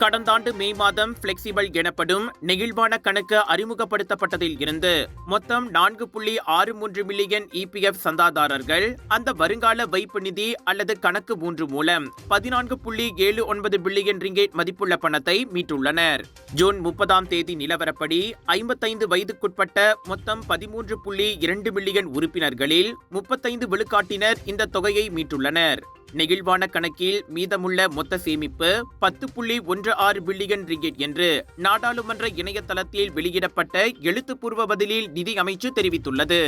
கடந்த ஆண்டு மே மாதம் பிளெக்சிபிள் எனப்படும் நெகிழ்வான கணக்கு அறிமுகப்படுத்தப்பட்டதில் இருந்து மொத்தம் 4.63 மில்லியன் இபிஎஃப் சந்தாதாரர்கள் அந்த வருங்கால வைப்பு நிதி அல்லது கணக்கு 3 மூலம் 14.79 பில்லியன் ரிங்கேட் மதிப்புள்ள பணத்தை மீட்டுள்ளனர். ஜூன் 30ஆம் தேதி நிலவரப்படி 55 வயதுக்குட்பட்ட மொத்தம் 13.2 மில்லியன் உறுப்பினர்களில் 35 விழுக்காட்டினர் இந்த தொகையை மீட்டுள்ளனர். நெகிழ்வான கணக்கில் மீதமுள்ள மொத்த சேமிப்பு 10.16 பில்லியன் ரிங்கெட் என்று நாடாளுமன்ற இணையதளத்தில் வெளியிடப்பட்ட எழுத்துப்பூர்வ பதிலில் நிதி அமைச்சு தெரிவித்துள்ளது.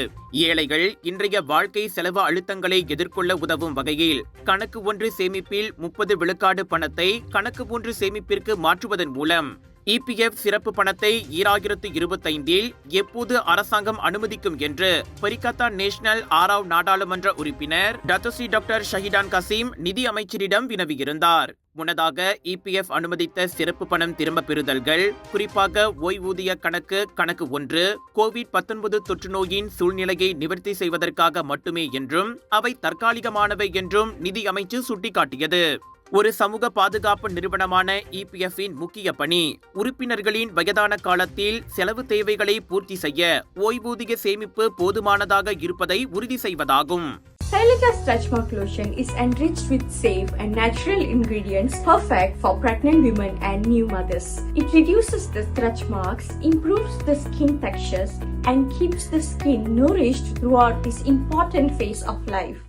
ஏழைகள் இன்றைய வாழ்க்கை செலவு அழுத்தங்களை எதிர்கொள்ள உதவும் வகையில் கணக்கு 1 சேமிப்பில் 30 விழுக்காடு பணத்தை கணக்கு 3 சேமிப்பிற்கு மாற்றுவதன் மூலம் இபிஎஃப் சிறப்பு பணத்தை 2025இல் எப்போது அரசாங்கம் அனுமதிக்கும் என்று பரிகத்தா நேஷனல் 6ஆம் நாடாளுமன்ற உறுப்பினர் டாக்டர் ஷஹிடான் கசீம் நிதி அமைச்சரிடம் வினவியிருந்தார். முன்னதாக இபிஎஃப் அனுமதித்த சிறப்பு பணம் திரும்ப பெறுதல்கள் குறிப்பாக ஓய்வூதிய கணக்கு 1 கோவிட்-19 தொற்று நோயின் சூழ்நிலையை நிவர்த்தி செய்வதற்காக மட்டுமே என்றும் அவை தற்காலிகமானவை என்றும் நிதி அமைச்சு சுட்டிக்காட்டியது. ஒரு சமூக பாதுகாப்பு நிறுவனமான இபிஎஃப்பின் முக்கிய பணி உறுப்பினர்களின் வயதான காலத்தில் செலவு தேவைகளை பூர்த்தி செய்ய ஓய்வூதிய சேமிப்பு போதுமானதாக இருப்பதை உறுதி செய்வதாகும். Celica Stretch Mark Lotion is enriched with safe and natural ingredients perfect for pregnant women and new mothers. It reduces the stretch marks, improves the skin textures, and keeps the skin nourished throughout this important phase of life.